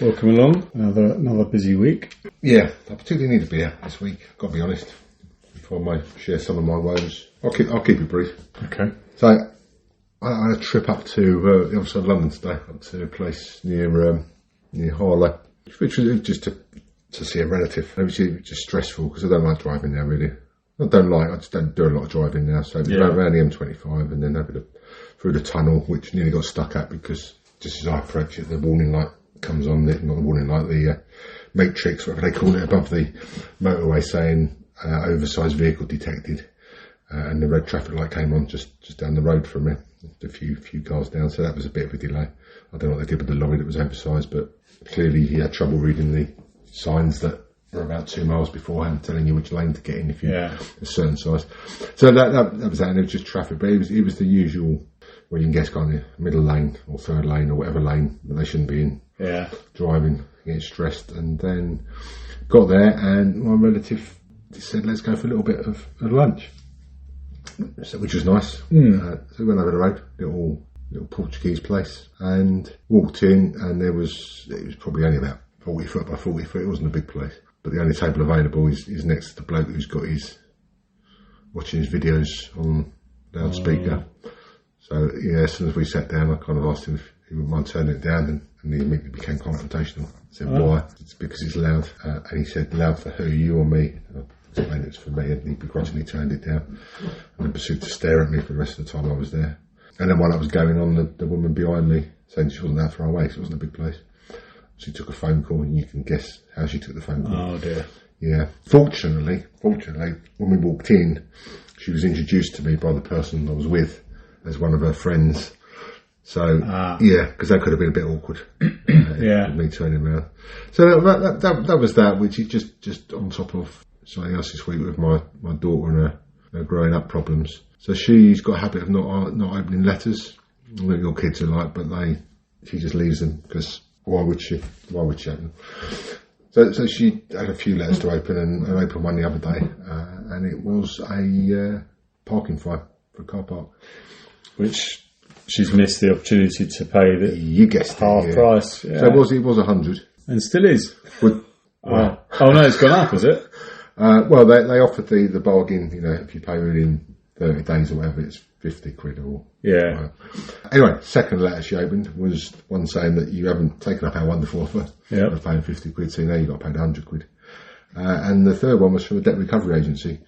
Welcome along. Another busy week. Yeah, I particularly need a beer this week, I've got to be honest, before I may share some of my woes. I'll keep it brief. Okay. So, I had a trip up to the other side of London today, up to a place near Harlow, which was just to see a relative. It was just stressful because I don't like driving there really. I just don't do a lot of driving now, so around the M25 and then over through the tunnel, which nearly got stuck at because just as I approach it, the warning light comes on, not the warning light, the matrix, whatever they call it, above the motorway saying oversized vehicle detected, and the red traffic light came on just down the road from me, a few cars down, so that was a bit of a delay. I don't know what they did with the lorry that was oversized, but clearly he had trouble reading the signs that were about 2 miles beforehand telling you which lane to get in if you're a certain size. So that was that, and it was just traffic, but it was the usual, well, you can guess, kind of middle lane or third lane or whatever lane that they shouldn't be in. Yeah. Driving, getting stressed, and then got there, and my relative said, "Let's go for a little bit of lunch," which was nice. So we went over the road, little Portuguese place, and walked in, and it was probably only about 40 foot by 40 foot. It wasn't a big place, but the only table available is next to the bloke who's got watching his videos on loudspeaker. So as soon as we sat down, I kind of asked him if he wouldn't mind turning it down, and he immediately became confrontational. I said, why? It's because it's loud. And he said, loud for who, you or me? I explained it's for me, and he begrudgingly turned it down and then proceeded to stare at me for the rest of the time I was there. And then while that was going on, the woman behind me, saying she wasn't that far away, so it wasn't a big place, she took a phone call, and you can guess how she took the phone call. Oh dear. Yeah. Fortunately, when we walked in, she was introduced to me by the person I was with as one of her friends. So, because that could have been a bit awkward. Me turning around. So that was that, which is just on top of something else this week with my daughter and her growing up problems. So she's got a habit of not opening letters. I don't know what your kids are like, but she just leaves them, because why would she open them? So she had a few letters to open, and I opened one the other day, and it was a parking fine for a car park. Which she's missed the opportunity to pay the half price. Yeah. So it was 100, and still is. Oh no, it's gone up, is it? Well, they offered the bargain. If you pay within 30 days or whatever, it's 50 quid or Anyway, second letter she opened was one saying that you haven't taken up our wonderful offer of paying 50 quid, so now you've got to pay 100 quid. And the third one was from a debt recovery agency,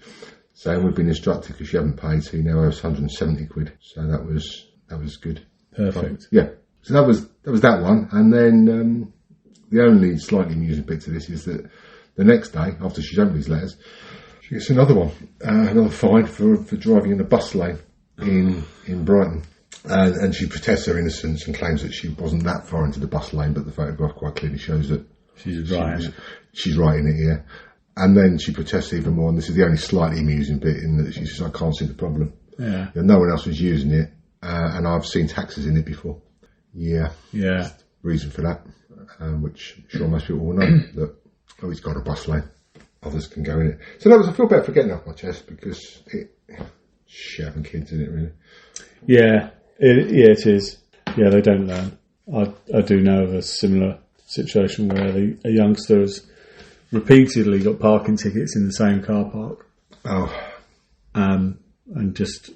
saying we've been instructed because you haven't paid, so you now owe us 170 quid. So that was good. Perfect. Yeah. So that was that one. And then the only slightly amusing bit to this is that the next day, after she's opened these letters, she gets another one, another fine for driving in a bus lane in Brighton. And she protests her innocence and claims that she wasn't that far into the bus lane, but the photograph quite clearly shows that she's right. She's right in it, yeah. And then she protests even more, and this is the only slightly amusing bit, in that she says, I can't see the problem. Yeah. No one else was using it, and I've seen taxis in it before. Yeah. Yeah. Reason for that, which I'm sure most people will know, that, it's got a bus lane. Others can go in it. So I feel better for getting off my chest, because shit, having kids in it, really. Yeah, it is. Yeah, they don't learn. I do know of a similar situation where a youngster has repeatedly got parking tickets in the same car park. And just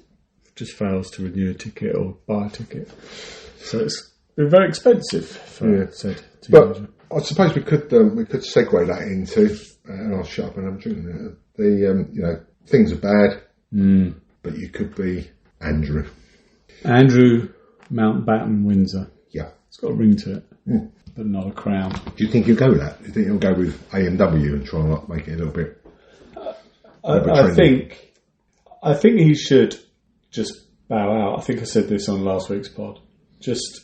fails to renew a ticket or buy a ticket. So it's been very expensive for said teenager. But I suppose we could segue that into, and I'll shut up and have a drink. The things are bad, but you could be Andrew Mountbatten Windsor. Yeah, it's got a ring to it. But not a crown. Do you think he'll go with that? Do you think he'll go with AMW and try and make it a little bit? I think he should just bow out. I think I said this on last week's pod. Just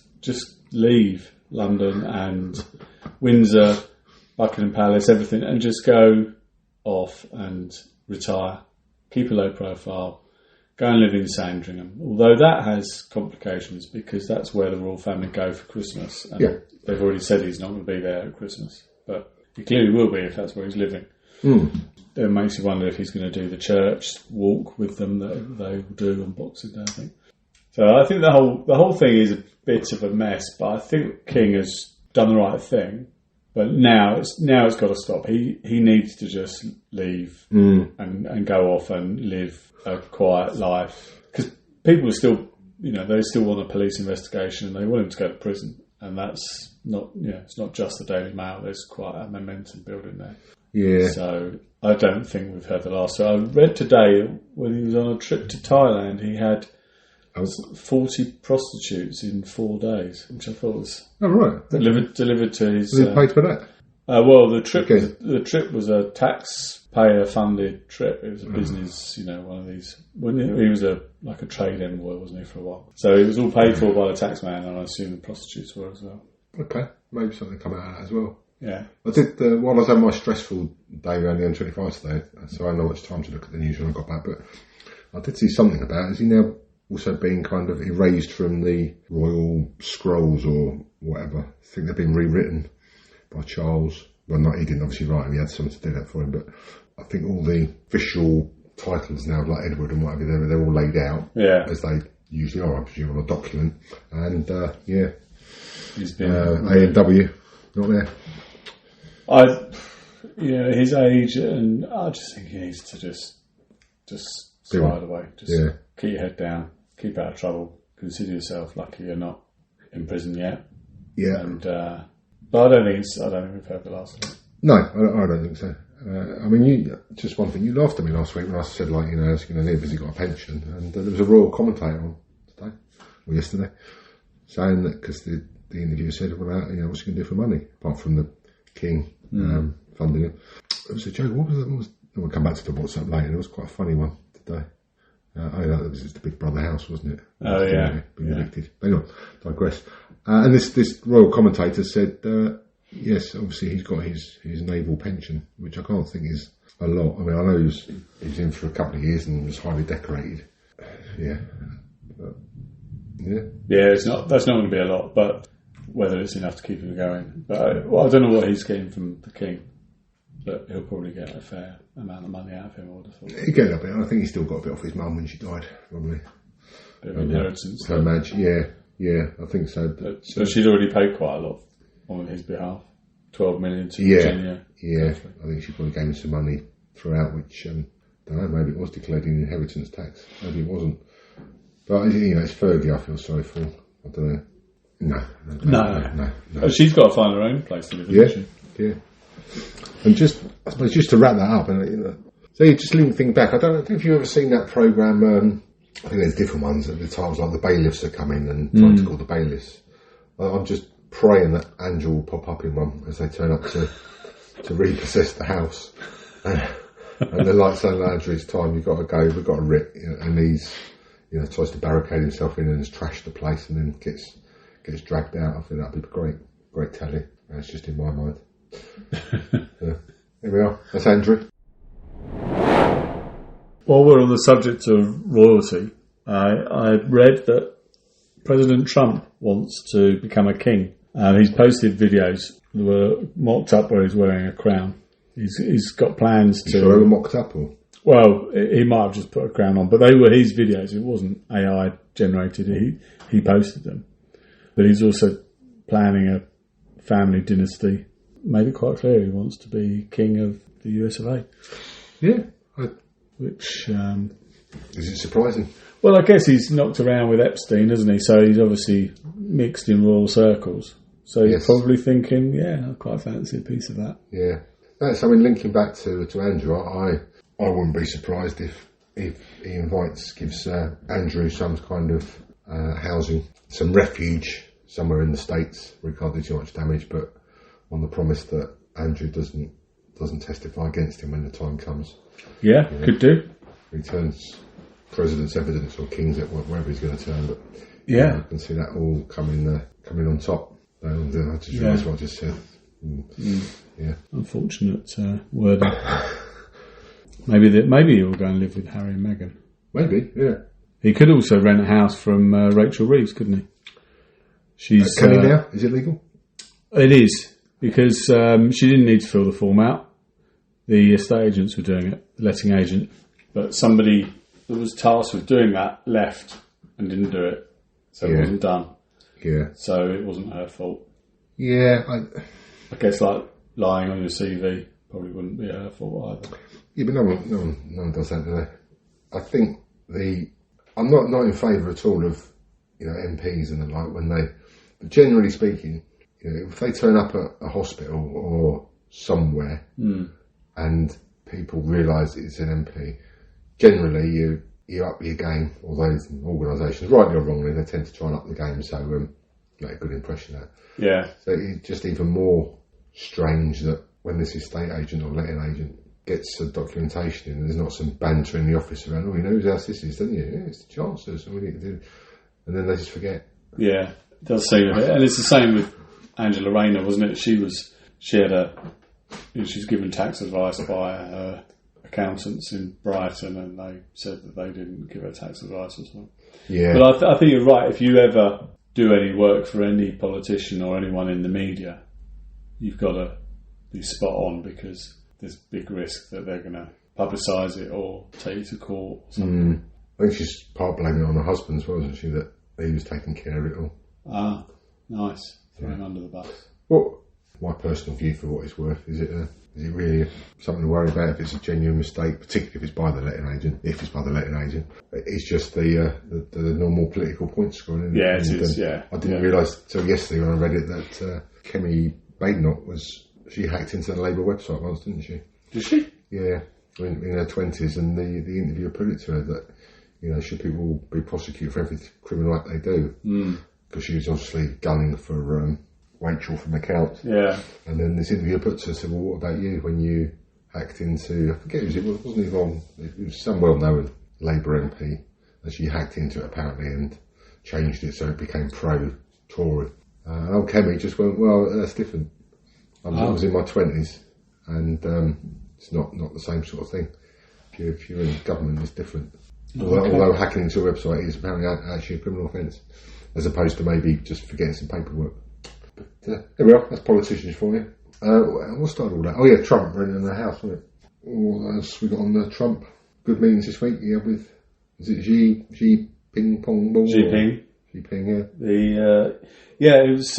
leave London and Windsor, Buckingham Palace, everything, and just go off and retire. Keep a low profile. Go and live in Sandringham. Although that has complications, because that's where the royal family go for Christmas. And they've already said he's not going to be there at Christmas. But he clearly will be if that's where he's living. It makes you wonder if he's going to do the church walk with them that they will do on Boxing Day, I think. So I think the whole thing is a bit of a mess, but I think King has done the right thing But now it's got to stop. He needs to just leave and go off and live a quiet life, because people are still, they still want a police investigation and they want him to go to prison, and that's not, it's not just the Daily Mail. There's quite a momentum building there. Yeah. So I don't think we've heard the last. So I read today when he was on a trip to Thailand, he had 40 prostitutes in 4 days, which I thought was delivered to his. Was he paid for that? Well, the trip was a taxpayer funded trip. It was a business, one of these. He was a trade envoy, wasn't he, for a while? So it was all paid for by the taxman, and I assume the prostitutes were as well. Okay, maybe something come out of that as well. Yeah. I did, while I was having my stressful day around the M25 today, so I had not much time to look at the news when I got back, but I did see something about it. Is he now also being kind of erased from the royal scrolls or whatever? I think they've been rewritten by Charles. Well, he didn't obviously write them, he had someone to do that for him, but I think all the official titles now, like Edward and whatever, they're all laid out, as they usually are, I presume, on a document. And, he's been AMW, not there. His age, and I just think he needs to just slide away. Just keep your head down, keep out of trouble, consider yourself lucky you're not in prison yet. Yeah. And but I don't think we've heard the last of it. No, I don't think so. Just one thing, you laughed at me last week when I said, is he going to live? Has he got a pension? And there was a royal commentator on today, or yesterday, saying that, because the interviewer said about, what's he going to do for money, apart from the King funding him. It was a joke. What was we'll come back to the WhatsApp later. It was quite a funny one today. That was the Big Brother house, wasn't it? Oh, yeah. Being elected. Anyway, digress. And this royal commentator said, yes, obviously he's got his naval pension, which I can't think is a lot. I know he was in for a couple of years and was highly decorated. Yeah. That's not going to be a lot, but whether it's enough to keep him going. But I don't know what he's getting from the King, but he'll probably get a fair amount of money out of him. He'll get a bit. I think he still got a bit off his mum when she died, probably. Bit of inheritance. Her Madge, yeah, I think so. But she's already paid quite a lot on his behalf. 12 million to Virginia. Yeah, I think she probably gave him some money throughout, which, I don't know, maybe it was declared in inheritance tax. Maybe it wasn't. But, it's Fergie I feel sorry for. I don't know. No. She's got to find her own place to live, hasn't she? Yeah. And I suppose just to wrap that up, so you just link things back. I don't know if you've ever seen that programme. I think there's different ones at the times, like the bailiffs are coming and trying to call the bailiffs. I'm just praying that Andrew will pop up in one as they turn up to repossess the house. And they're like saying, Andrew, it's time, you've got to go, we've got to rip. And he's, tries to barricade himself in and has trashed the place and then gets dragged out. I think that'd be great telly. That's just in my mind. Here we are. That's Andrew. While we're on the subject of royalty, I read that President Trump wants to become a king. He's posted videos that were mocked up where he's wearing a crown. He's got plans to... You sure they were mocked up? Or? Well, he might have just put a crown on, but they were his videos. It wasn't AI generated. He posted them. But he's also planning a family dynasty. Made it quite clear he wants to be king of the US of A. Yeah. Which... is it surprising? Well, I guess he's knocked around with Epstein, hasn't he? So he's obviously mixed in royal circles. So he's probably thinking, I quite fancy a piece of that. Yeah. Linking back to Andrew, I wouldn't be surprised if he gives Andrew some kind of housing, some refuge somewhere in the States, where he can't do too much damage, but on the promise that Andrew doesn't testify against him when the time comes. Yeah, could do. Returns president's evidence or king's wherever he's going to turn, but I can see that all coming on top. And I just realised what I just said. Yeah, unfortunate wording. Maybe he'll go and live with Harry and Meghan. Maybe, yeah. He could also rent a house from Rachel Reeves, couldn't he? Can he now? Is it legal? It is, because she didn't need to fill the form out. The estate agents were doing it, the letting agent. But somebody that was tasked with doing that left and didn't do it. So it wasn't done. Yeah. So it wasn't her fault. Yeah. I guess like lying on your CV probably wouldn't be her fault either. Yeah, but no one does that, do they? I think I'm not in favour at all of, you know, MPs and the like when but generally speaking, you know, if they turn up at a hospital or somewhere and people realise it's an MP, generally you up your game, or those organisations, rightly or wrongly, they tend to try and up the game, so make a good impression out. Yeah. So it's just even more strange that when this estate agent or letting agent gets a documentation in, and there's not some banter in the office around, you know whose house this is, don't you? Yeah, it's the Chancellor's, and we need to do, and then they just forget. Yeah, it does seem a bit, and it's the same with Angela Rayner, wasn't it? She was given tax advice by her accountants in Brighton, and they said that they didn't give her tax advice as well. Yeah, but I think you're right. If you ever do any work for any politician or anyone in the media, you've got to be spot on, because there's big risk that they're going to publicise it or take you to court or something. I think she's part blaming it on her husband as well, wasn't she, that he was taking care of it all. Ah, nice. Throw him under the bus. Well, my personal view, for what it's worth, is it really something to worry about if it's a genuine mistake, particularly if it's by the letting agent? It's just the normal political point scoring. Yeah, it is. Yeah, I didn't realise till yesterday when I read it that Kemi Badenoch she hacked into the Labour website once, didn't she? Did she? Yeah, in her 20s, and the interviewer put it to her that, you know, should people be prosecuted for every criminal act they do? Because she was obviously gunning for Rachel from accounts. Yeah. And then this interviewer put to her, said, well, what about you when you hacked into, I forget who it wasn't Yvonne, it was some well-known Labour MP, and she hacked into it apparently and changed it so it became pro-Tory. Old Kemi just went, well, that's different. I was in my 20s, and it's not the same sort of thing. If you're in government, it's different. Although hacking into a website is apparently actually a criminal offence, as opposed to maybe just forgetting some paperwork. But there we are, that's politicians for you. What started all that? Oh yeah, Trump renting the house, wasn't it? What else we got on the Trump? Good meetings this week, yeah, with, is it Xi Ping Pong Ball? Xi Ping, yeah. It was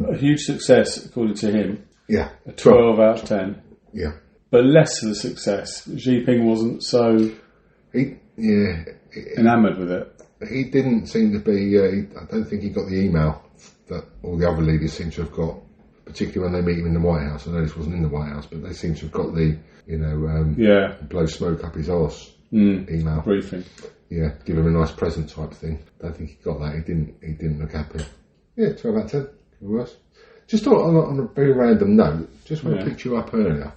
a huge success, according to him. Yeah. A 12 out of 10. Yeah. But less of a success. Xi Ping wasn't so enamoured with it. He didn't seem to be, I don't think he got the email that all the other leaders seem to have got, particularly when they meet him in the White House. I know this wasn't in the White House, but they seem to have got the, blow smoke up his arse email. Briefing. Yeah, give him a nice present type thing. Don't think he got that. He didn't look happy. Yeah, 12 out of 10. Worse. Just on a very random note, just when I picked you up earlier,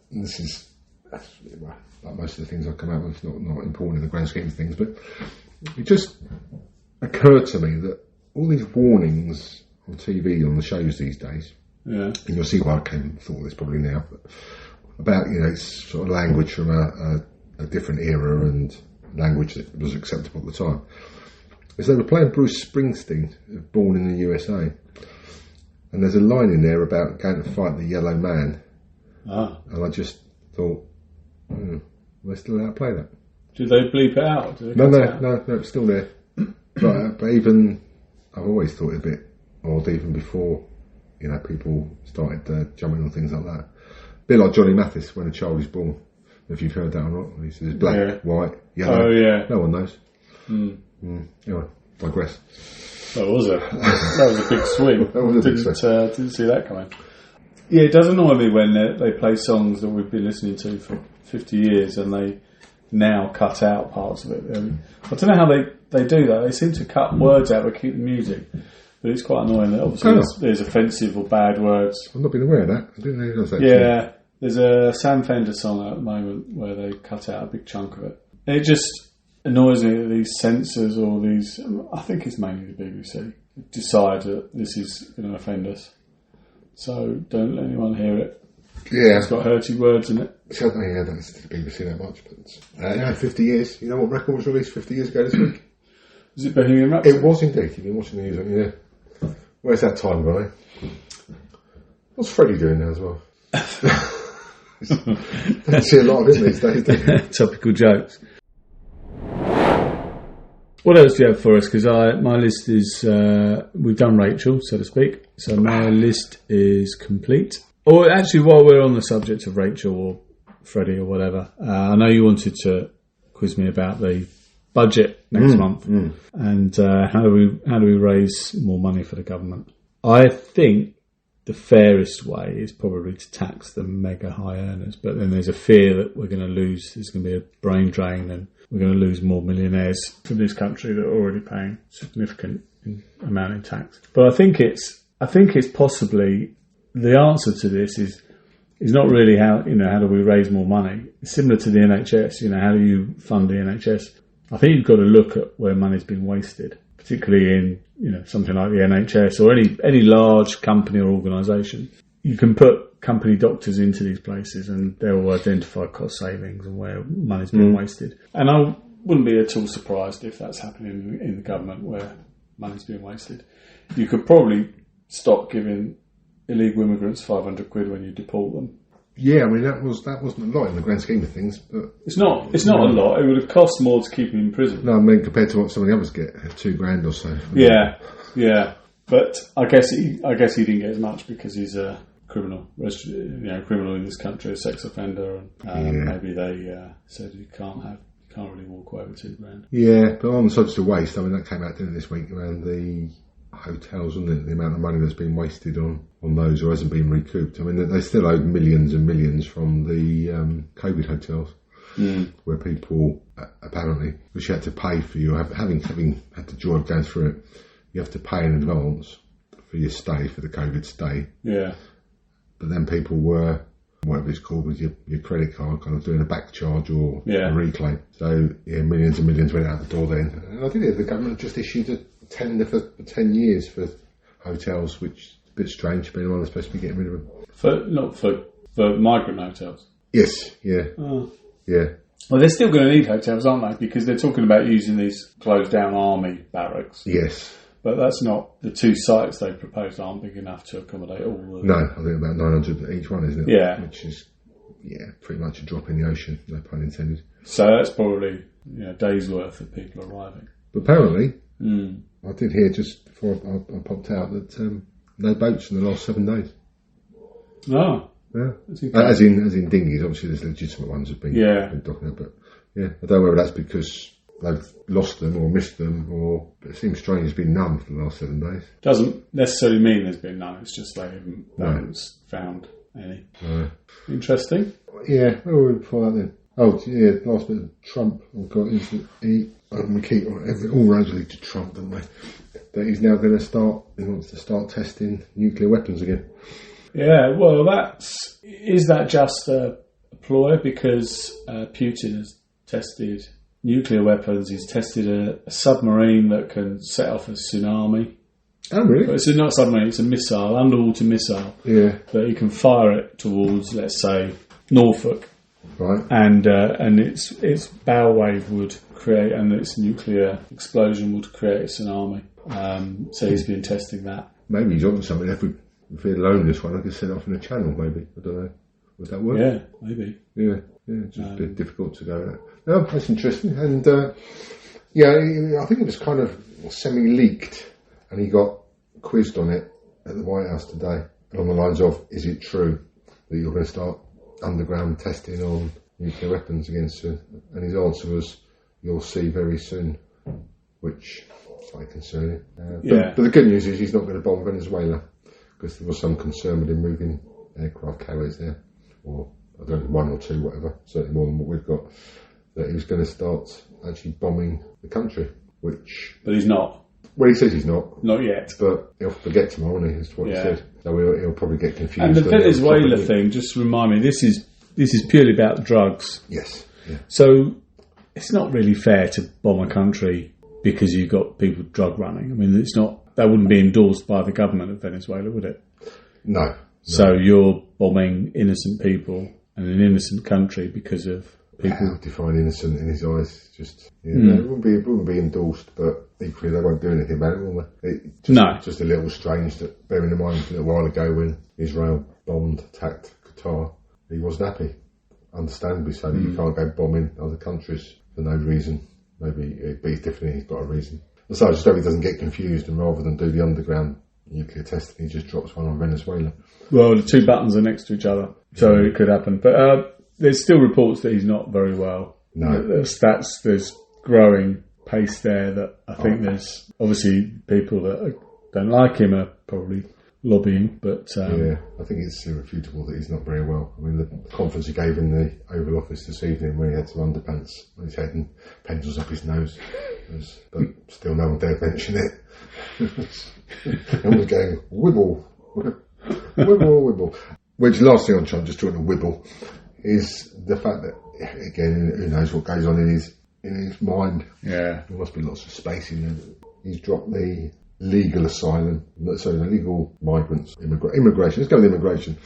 this is, like most of the things I come out with, it's not important in the grand scheme of things, but it just occurred to me that all these warnings on TV, on the shows these days, and you'll see why I thought of this probably now, but about, you know, it's sort of language from a different era and language that was acceptable at the time, is they were playing Bruce Springsteen, Born in the USA. And there's a line in there about going to fight the Yellow Man. And I just thought, we're still allowed to play that. Did they bleep it out? No, it's still there. but even, I've always thought it a bit odd, even before, you know, people started jumping on things like that. A bit like Johnny Mathis, When a Child is Born, if you've heard that or not. He says black, white, yellow. Oh, yeah. No one knows. Anyway, digress. That was a big swing. That was a big swing. Didn't see that coming. Yeah, it does annoy me when they play songs that we've been listening to for 50 years and they now cut out parts of it. I don't know how they do that. They seem to cut words out but keep the music. But it's quite annoying that obviously there's offensive or bad words. I've not been aware of that. I didn't realise that. Yeah, there's a Sam Fender song at the moment where they cut out a big chunk of it. It just annoys me that these censors or these, I think it's mainly the BBC, decide that this is going to offend us. So don't let anyone hear it. Yeah. It's got hurty words in it. So, I don't listen to the BBC that much, but 50 years. You know what record was released 50 years ago this week? Was it Bohemian Rhapsody? It was indeed. You've been watching the news, haven't you? Where's that time gone, eh? What's Freddie doing now as well? Don't see a lot of him these days, do you? Topical jokes. What else do you have for us? Because my list is, we've done Rachel, so to speak. So my list is complete. Or actually, while we're on the subject of Rachel or Freddie or whatever, I know you wanted to quiz me about the budget next month and how do we raise more money for the government. I think the fairest way is probably to tax the mega high earners, but then there's a fear that we're going to lose, there's going to be a brain drain and we're going to lose more millionaires from this country that are already paying significant amount in tax. But I think it's possibly the answer to this is not really how do we raise more money. It's similar to the NHS. How do you fund the NHS? I think you've got to look at where money's been wasted, particularly in something like the NHS or any large company or organisation. You can put company doctors into these places and they'll identify cost savings and where money's been wasted. And I wouldn't be at all surprised if that's happening in the government where money's being wasted. You could probably stop giving illegal immigrants 500 quid when you deport them. Yeah, I mean that wasn't a lot in the grand scheme of things, but it's not a lot. It would have cost more to keep him in prison. No, I mean compared to what some of the others get, $2,000 or so. Yeah. But I guess he didn't get as much because he's a criminal, criminal in this country, a sex offender, and maybe they said you can't really walk away with $2,000. Yeah, but on the subject of waste, I mean that came out this week around the hotels, wasn't it? The amount of money that's been wasted on those or hasn't been recouped. I mean, they still owed millions and millions from the COVID hotels, where people apparently, which you had to pay for you, having had to go through it, you have to pay in advance for your stay, for the COVID stay. Yeah. But then people were, whatever it's called, with your credit card, kind of doing a back charge or a reclaim. So, millions and millions went out the door then. And I think the government just issued a tender for 10 years for hotels, which is a bit strange, but they're supposed to be getting rid of them. Not for migrant hotels? Yes, yeah. Oh. Yeah. Well, they're still going to need hotels, aren't they? Because they're talking about using these closed down army barracks. Yes. But that's not, the two sites they proposed aren't big enough to accommodate all of them. No, I think about 900 each one, isn't it? Yeah. Which is, pretty much a drop in the ocean, no pun intended. So that's probably a day's worth of people arriving. But apparently, I did hear just before I popped out that no boats in the last 7 days. Oh. Yeah. As in dinghies, obviously there's legitimate ones that have been docking up, but I don't know whether that's because they've lost them or missed them, but it seems strange there's been none for the last 7 days. Doesn't necessarily mean there's been none, it's just they haven't found any. No. Interesting. Yeah, where were we before that then? Oh, yeah, last bit of Trump. We've got into all roads lead to Trump, don't they? That he's now going to he wants to start testing nuclear weapons again. Yeah, well, is that just a ploy? Because Putin has tested nuclear weapons, he's tested a submarine that can set off a tsunami. Oh, really? But it's not a submarine, it's a missile, underwater missile. Yeah. That he can fire it towards, let's say, Norfolk. Right. And its bow wave would create, and its nuclear explosion would create a tsunami. So he's been testing that. Maybe he's on something. If he'd loaned this one, I could set it off in a channel, maybe. I don't know. Would that work? Yeah, maybe. Yeah, just a bit difficult to go at. No, that's interesting. And, I think it was kind of semi-leaked, and he got quizzed on it at the White House today, along the lines of, is it true that you're going to start underground testing on nuclear weapons against her? And his answer was, you'll see very soon, which is slightly concerning. But the good news is he's not going to bomb Venezuela, because there was some concern with him moving aircraft carriers there, or I don't know, 1 or 2, whatever, certainly more than what we've got, that he was going to start actually bombing the country, which... But he's not. Well, he says he's not. Not yet. But he'll forget tomorrow, won't he? That's what he said. So he'll probably get confused. And the Venezuela thing, just remind me, this is purely about drugs. Yes. Yeah. So it's not really fair to bomb a country because you've got people drug running. I mean, that wouldn't be endorsed by the government of Venezuela, would it? No. So you're bombing innocent people and an innocent country because of people. How define innocent in his eyes? Just it wouldn't be endorsed, but equally they won't do anything about it, will they? Just a little strange that, bearing in mind a little while ago when Israel attacked Qatar, he wasn't happy, understandably so. That you can't go bombing other countries for no reason. but he's definitely got a reason. So I just hope he doesn't get confused, and rather than do the underground nuclear testing, he just drops one on Venezuela. Well, the two buttons are next to each other, so it could happen. But there's still reports that he's not very well. No. There's growing pace there that I think there's obviously people that don't like him are probably lobbying, but yeah, I think it's irrefutable that he's not very well. I mean, the conference he gave in the Oval Office this evening, where he had some underpants on his head and pencils up his nose, but still no one dared mention it. And was going wibble, wibble. Which, last thing I'm trying, just talking to wibble, is the fact that, again, who knows what goes on in his mind. Yeah, there must be lots of space in there. He's dropped the legal asylum, sorry, the legal migrants, immigration. Let's go with immigration.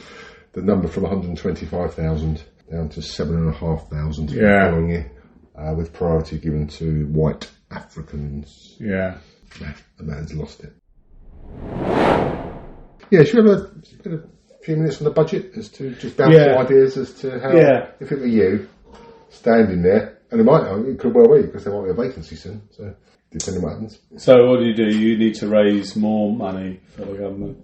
The number from 125,000 down to 7,500 the following year, with priority given to white Africans. Yeah, the man's lost it. Yeah, should we have a few minutes on the budget, as to just bounce some ideas as to how, if it were you, standing there, and it could well be, because there might be a vacancy soon, so depending on what happens. So what do? You need to raise more money for the government.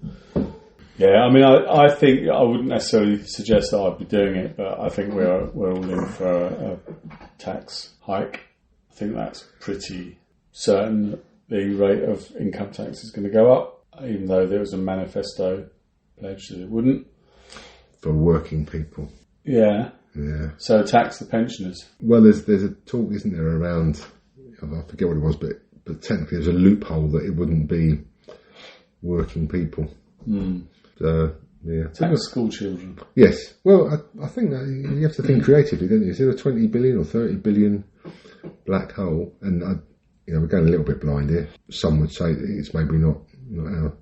Yeah, I mean, I think I wouldn't necessarily suggest that I'd be doing it, but I think we're all in for a tax hike. I think that's pretty certain that the rate of income tax is going to go up, even though there was a manifesto pledge that it wouldn't. For working people. Yeah. Yeah. So tax the pensioners. Well, there's a talk, isn't there, around, I forget what it was, but technically there's a loophole that it wouldn't be working people. Tax school children. Yes. Well, I think that you have to think creatively, don't you? Is there a 20 billion or 30 billion black hole? And we're going a little bit blind here. Some would say it's maybe not our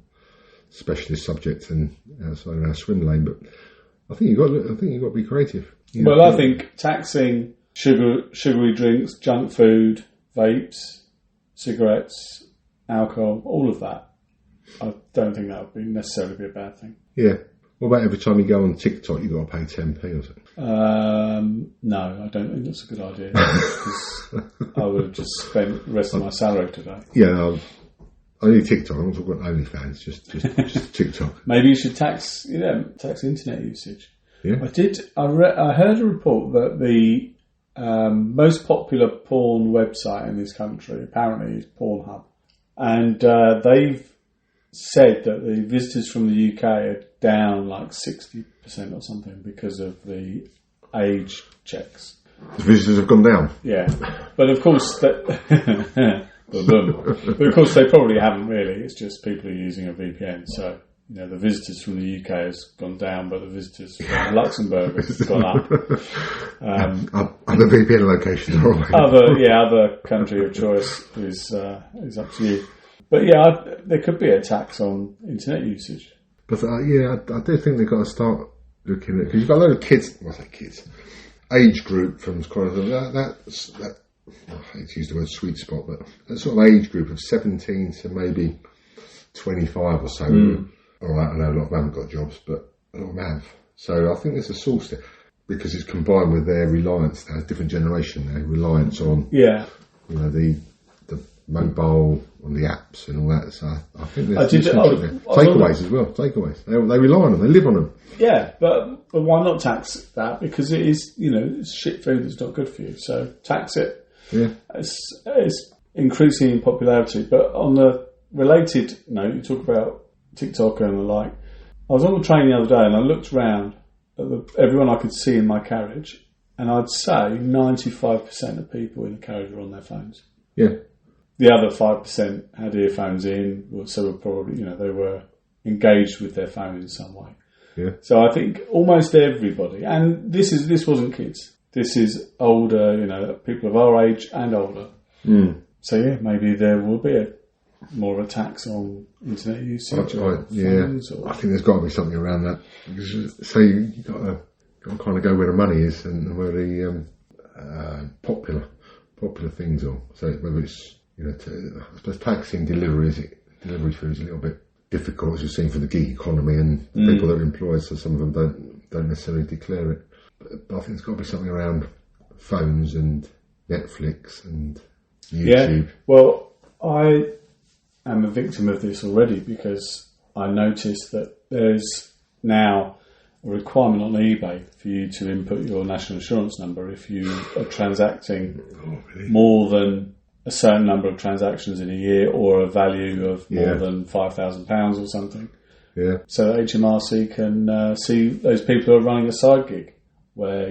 specialist subject and outside of our swim lane, but I think you've got to be creative. I think taxing sugary drinks, junk food, vapes, cigarettes, alcohol, all of that, I don't think that would necessarily be a bad thing. Yeah. What about every time you go on TikTok, you've got to pay 10p or something? No, I don't think that's a good idea, because I would have just spent the rest of my salary today. Yeah, only TikTok. I'm not talking about OnlyFans, just TikTok. Maybe you should tax internet usage. Yeah. I heard a report that the most popular porn website in this country apparently is Pornhub, and they've said that the visitors from the UK are down like 60% or something because of the age checks. The visitors have gone down. Yeah, but of course but of course they probably haven't really. It's just people are using a VPN. So the visitors from the UK has gone down, but the visitors from Luxembourg has gone up. Other VPN locations are always other country of choice is up to you. But there could be a tax on internet usage. But I do think they've got to start looking at, because you've got a load of kids. Well, I say kids, age group from kind of that. I hate to use the word sweet spot, but that sort of age group of 17 to maybe 25 or so. All right, I know a lot of them haven't got jobs, but a lot of them have. So I think there's a source there, because it's combined with their reliance, a different generation, their reliance on the mobile, on the apps and all that. So I think there's takeaways as well. Takeaways. They rely on them. They live on them. Yeah, but why not tax that? Because it is, it's shit food that's not good for you. So tax it. Yeah. It's increasing in popularity. But on the related note, you talk about TikTok and the like. I was on the train the other day and I looked around at everyone I could see in my carriage, and I'd say 95% of people in the carriage were on their phones. Yeah. The other 5% had earphones in, so were probably, they were engaged with their phone in some way. Yeah. So I think almost everybody, and this wasn't kids. This is older, people of our age and older. So maybe there will be more of a tax on internet usage or phones. I think there's got to be something around that. So you've got to kind of go where the money is and where the popular things are. So whether it's I suppose taxing delivery food is a little bit difficult, as you've seen for the gig economy and the people that are employed. So some of them don't necessarily declare it. But I think there's got to be something around phones and Netflix and YouTube. Yeah, well, I am a victim of this already because I noticed that there's now a requirement on eBay for you to input your national insurance number if you are transacting more than a certain number of transactions in a year or a value of more than £5,000 or something. Yeah. So that HMRC can see those people who are running a side gig where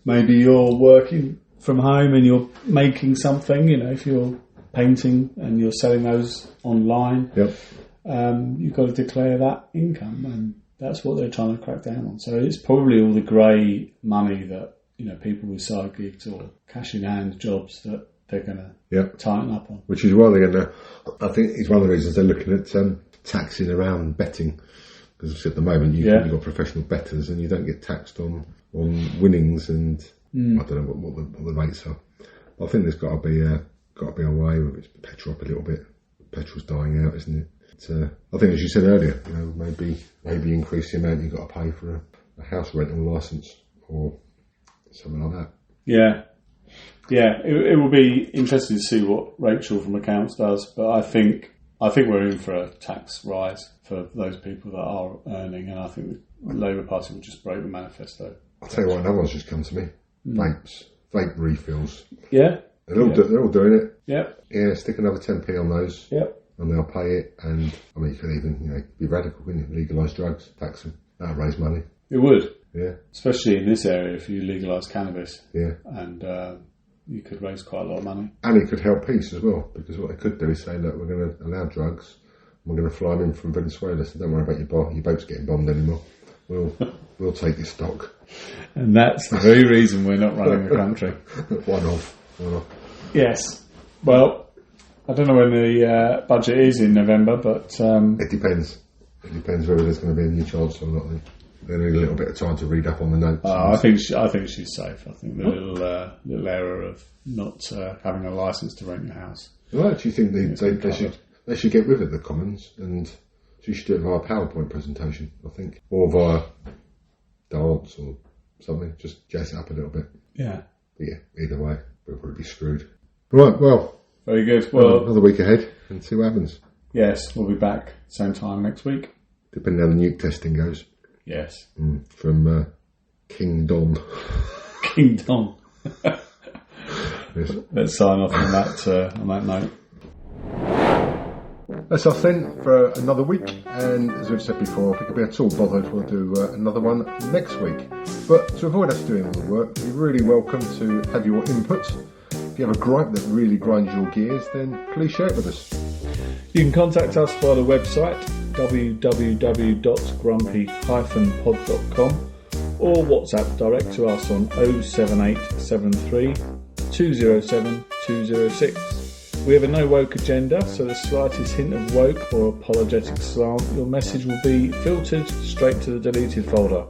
maybe you're working from home and you're making something. If you're painting and you're selling those online, you've got to declare that income, and that's what they're trying to crack down on. So it's probably all the grey money that people with side gigs or cash in hand jobs that they're going to tighten up on. Which is why they're going to. I think it's one of the reasons they're looking at taxing around betting, because at the moment you've got professional bettors and you don't get taxed on winnings, and I don't know what the rates are. I think there's got to be a way with it. Petrol up a little bit. Petrol's dying out, isn't it? I think, as you said earlier, maybe increase the amount you've got to pay for a house rental licence or something like that. Yeah. It will be interesting to see what Rachel from accounts does, but I think we're in for a tax rise for those people that are earning, and I think the Labour Party will just break the manifesto. I'll tell you what, another one's just come to me. Vapes, vape refills. Yeah. They're all doing it. Yep. Yeah, stick another 10p on those. Yep. And they'll pay it, and you could even be radical, couldn't you? Legalise drugs, tax them, that'll raise money. It would. Yeah. Especially in this area, if you legalise cannabis. Yeah. And you could raise quite a lot of money. And it could help peace as well, because what they could do is say, look, we're going to allow drugs, and we're going to fly them in from Venezuela, so don't worry about your boats getting bombed anymore. We'll take your stock. And that's the very reason we're not running the country. One off. Yes. Well, I don't know when the budget is in November, but it depends. It depends whether there's going to be a new chancellor or not. They need a little bit of time to read up on the notes. I think she's safe. I think the little error of not having a licence to rent your house. Well, I actually think they should get rid of the Commons, and she should do it via PowerPoint presentation, I think, or via dance or something. Just jazz it up a little bit. Yeah. But yeah, either way, we'll probably be screwed. Right. Well. Very good. Well, another week ahead and see what happens. Yes, we'll be back same time next week. Depending on how the nuke testing goes. Yes. From King Don. King Don. Yes. Let's sign off on that note. That's us then for another week, and as we've said before, if we could be at all bothered, we'll do another one next week. But to avoid us doing all the work, you're really welcome to have your input. If you have a gripe that really grinds your gears, then please share it with us. You can contact us via the website www.grumpy-pod.com or WhatsApp direct to us on 07873 207 206. We have a no woke agenda, so the slightest hint of woke or apologetic slant, your message will be filtered straight to the deleted folder.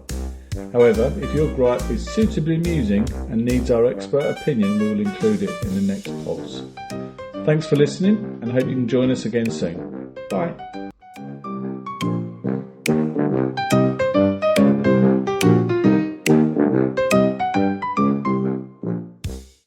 However, if your gripe is suitably amusing and needs our expert opinion, we will include it in the next pods. Thanks for listening, and hope you can join us again soon. Bye.